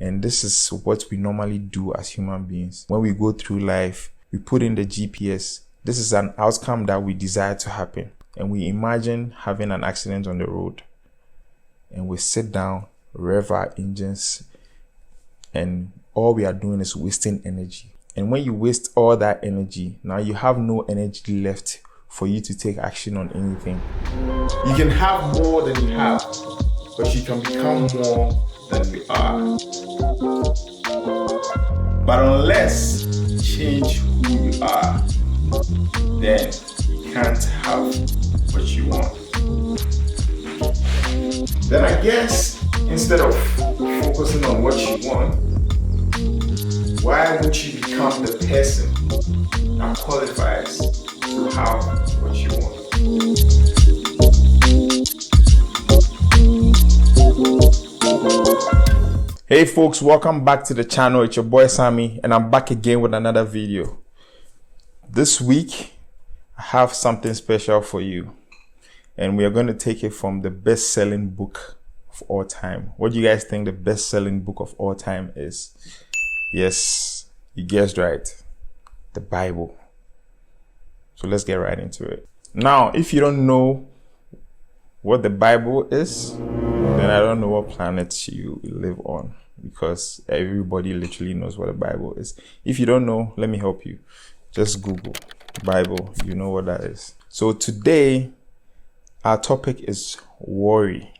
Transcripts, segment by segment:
And this is what we normally do as human beings. When we go through life, we put in the GPS. This is an outcome that we desire to happen. And we imagine having an accident on the road. And we sit down, rev our engines, and all we are doing is wasting energy. And when you waste all that energy, now you have no energy left for you to take action on anything. You can have more than you have, but you can become more than you are. But unless you change who you are, then you can't have what you want. Then I guess instead of focusing on what you want, why won't you become the person that qualifies to have what you want? Hey folks, welcome back to the channel. It's your boy Sammy, and I'm back again with another video. This week, I have something special for you, and we are going to take it from the best-selling book of all time. What do you guys think the best-selling book of all time is? Yes, you guessed right. The Bible. So let's get right into it. Now, if you don't know what the Bible is, then I don't know what planet you live on, because everybody literally knows what the Bible is. If you don't know, let me help you. Just Google Bible. You know what that is. So today, our topic is worry.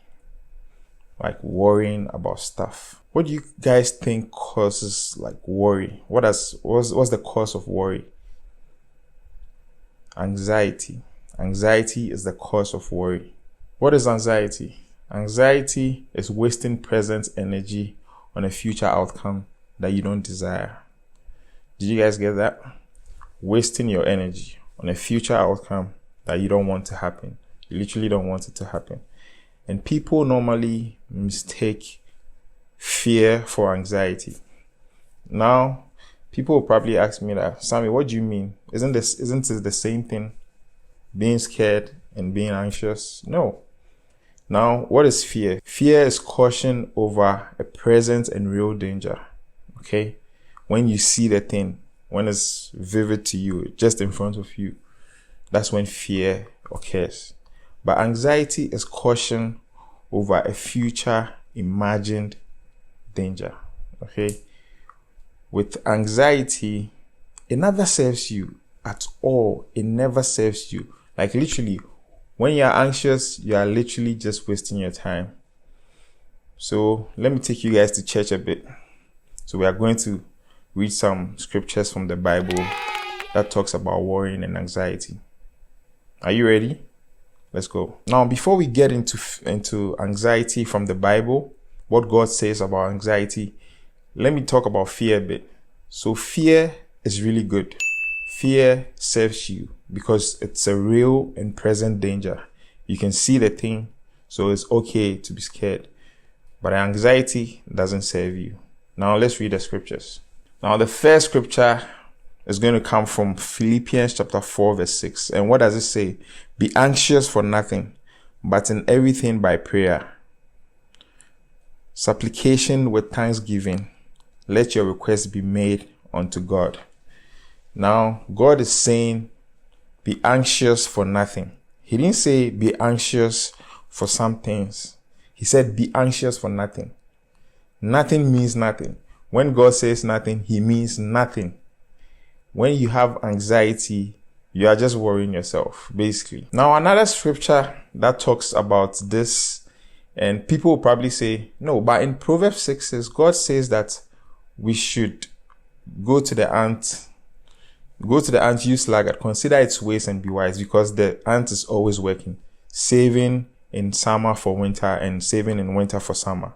Like worrying about stuff. What do you guys think causes like worry? What's the cause of worry? Anxiety. Anxiety is the cause of worry. What is anxiety? Anxiety is wasting present energy on a future outcome that you don't desire. Did you guys get that? Wasting your energy on a future outcome that you don't want to happen. You literally don't want it to happen. And people normally mistake fear for anxiety. Now, people will probably ask me that, Sammy, what do you mean? Isn't it the same thing? Being scared and being anxious? No. Now, what is fear? Fear is caution over a present and real danger. Okay? When you see the thing, when it's vivid to you, just in front of you, that's when fear occurs. But anxiety is caution over a future imagined danger. Okay? With anxiety, it never serves you at all. It never serves you. Like literally, when you're anxious, you are literally just wasting your time. So let me take you guys to church a bit. So we are going to read some scriptures from the Bible that talks about worrying and anxiety. Are you ready? Let's go. Now, before we get into anxiety from the Bible, what God says about anxiety, let me talk about fear a bit. So fear is really good. Fear serves you because it's a real and present danger. You can see the thing, so it's okay to be scared. But anxiety doesn't serve you. Now let's read the scriptures. Now the first scripture is going to come from Philippians chapter 4 verse 6. And what does it say? Be anxious for nothing, but in everything by prayer, supplication with thanksgiving, let your requests be made unto God. Now, God is saying, be anxious for nothing. He didn't say be anxious for some things. He said be anxious for nothing. Nothing means nothing. When God says nothing, he means nothing. When you have anxiety, you are just worrying yourself, basically. Now, another scripture that talks about this, and people will probably say, no, but in Proverbs 6 says, God says that we should go to the ant, use sluggard, consider its ways and be wise, because the ant is always working, saving in summer for winter and saving in winter for summer.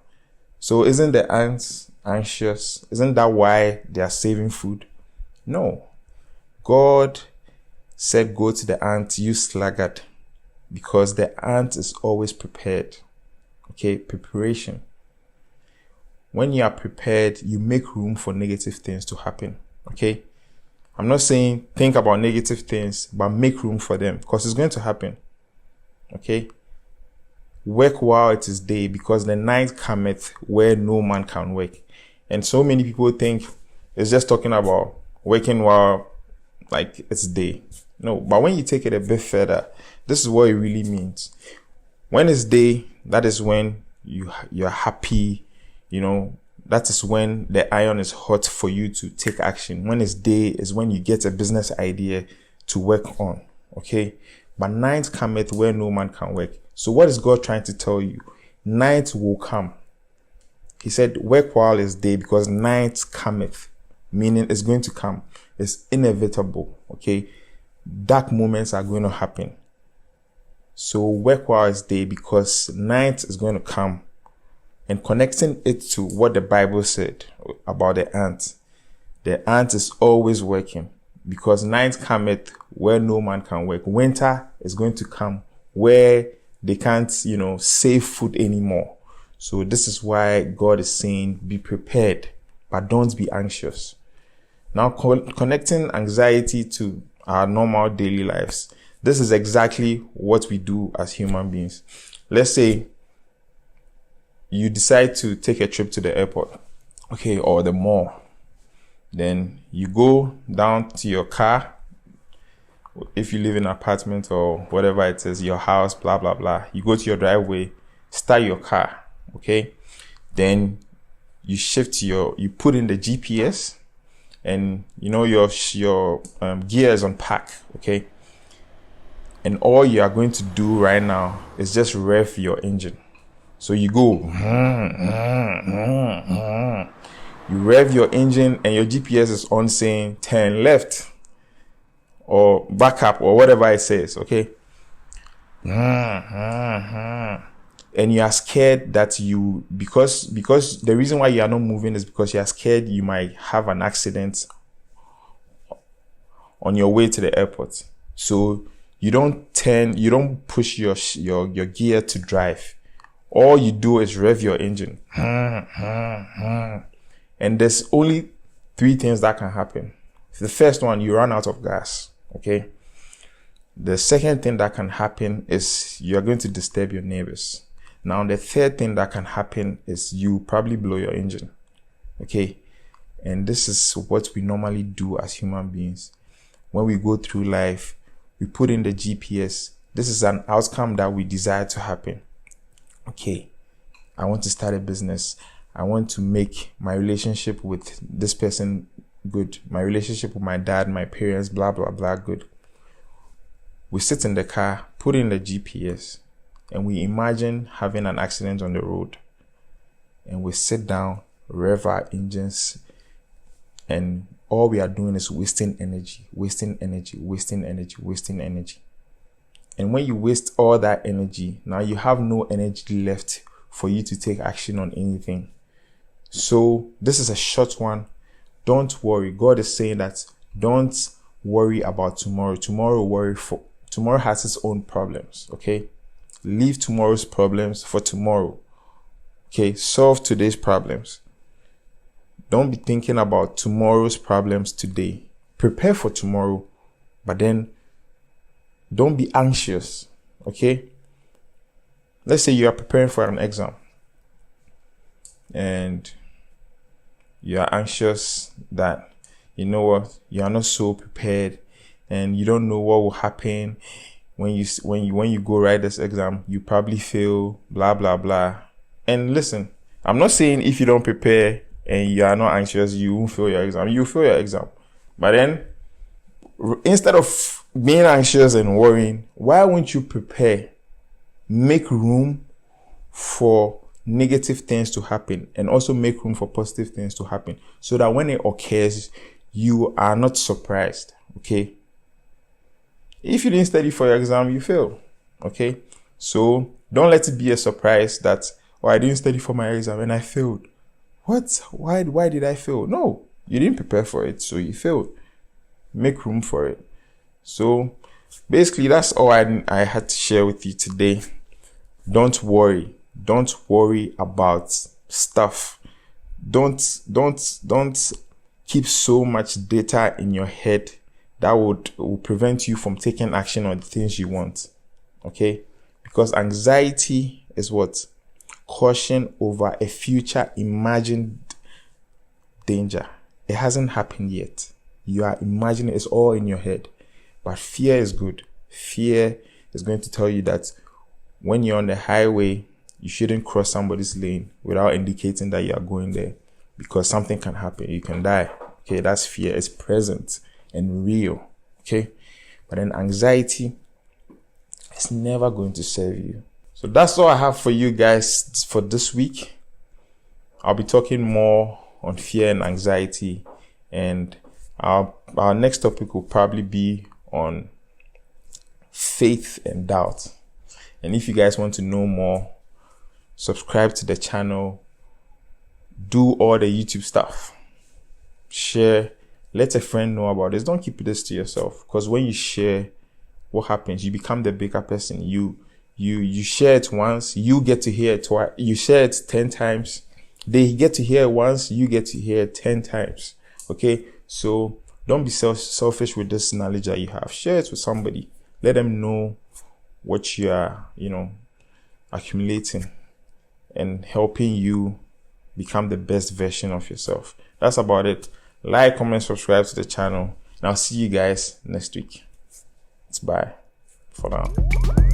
So isn't the ants anxious? Isn't that why they are saving food? No. God said go to the ant, use sluggard, because the ant is always prepared. Okay, preparation. When you are prepared, you make room for negative things to happen. Okay, I'm not saying think about negative things, but make room for them, because it's going to happen. Okay, work while it is day, because the night cometh where no man can work. And so many people think it's just talking about working while like it's day. No, but when you take it a bit further, this is what it really means. When it's day, that is when you're happy, that is when the iron is hot for you to take action. When it's day is when you get a business idea to work on. Okay. But night cometh where no man can work. So what is God trying to tell you? Night will come. He said, work while it's day, because night cometh, meaning it's going to come. It's inevitable. Okay. Dark moments are going to happen. So work while it's day, because night is going to come. And connecting it to what the Bible said about the ant. The ant is always working, because night cometh where no man can work. Winter is going to come where they can't, save food anymore. So this is why God is saying, be prepared, but don't be anxious. Now, connecting anxiety to our normal daily lives. This is exactly what we do as human beings. Let's say you decide to take a trip to the airport, okay, or the mall. Then you go down to your car. If you live in an apartment or whatever it is, your house, blah, blah, blah. You go to your driveway, start your car, okay? Then you you put in the GPS, and your gear is on pack, okay? And all you are going to do right now is just rev your engine. So you go, you rev your engine, and your GPS is on saying turn left or back up or whatever it says, okay? And you are scared that because the reason why you are not moving is because you are scared you might have an accident on your way to the airport. So you don't push your gear to drive. All you do is rev your engine. And there's only 3 things that can happen. The first one, you run out of gas. Okay. The second thing that can happen is you're going to disturb your neighbors. Now, the third thing that can happen is you probably blow your engine. Okay. And this is what we normally do as human beings. When we go through life, we put in the GPS. This is an outcome that we desire to happen. Okay. I want to start a business. I want to make my relationship with this person good. My relationship with my dad, my parents, blah, blah, blah, good. We sit in the car, put in the GPS, and we imagine having an accident on the road. And we sit down, rev our engines, and all we are doing is wasting energy. And when you waste all that energy, now you have no energy left for you to take action on anything. So this is a short one. Don't worry. God is saying that don't worry about tomorrow. Tomorrow has its own problems. Okay. Leave tomorrow's problems for tomorrow. Okay. Solve today's problems. Don't be thinking about tomorrow's problems today. Prepare for tomorrow, but then don't be anxious. Okay. Let's say you are preparing for an exam and you are anxious that, you are not so prepared and you don't know what will happen when you go write this exam. You probably fail, blah, blah, blah. And listen, I'm not saying if you don't prepare and you are not anxious, you won't fail your exam. You fail your exam. But then, instead of being anxious and worrying, why won't you prepare? Make room for negative things to happen and also make room for positive things to happen, so that when it occurs, you are not surprised. Okay. If you didn't study for your exam, you fail. Okay. So don't let it be a surprise that, I didn't study for my exam and I failed. What? Why did I fail? No, you didn't prepare for it, so you failed. Make room for it. So basically, that's all I had to share with you today. Don't worry. Don't worry about stuff. Don't keep so much data in your head that will prevent you from taking action on the things you want. Okay? Because anxiety is what? Caution over a future imagined danger. It hasn't happened yet. You are imagining, it's all in your head. But fear is good. Fear is going to tell you that when you're on the highway, you shouldn't cross somebody's lane without indicating that you are going there, because something can happen. You can die. Okay, that's fear. It's present and real. Okay, but then anxiety is never going to serve you. So that's all I have for you guys for this week. I'll be talking more on fear and anxiety, and our next topic will probably be on faith and doubt. And if you guys want to know more, subscribe to the channel, do all the YouTube stuff, share, let a friend know about this. Don't keep this to yourself, because when you share, what happens? You become the bigger person. You share it once, you get to hear it twice. You share it 10 times, they get to hear it once, you get to hear it 10 times. Okay, so don't be selfish with this knowledge that you have. Share it with somebody. Let them know what you are, accumulating and helping you become the best version of yourself. That's about it. Like, comment, subscribe to the channel, and I'll see you guys next week. It's bye for now.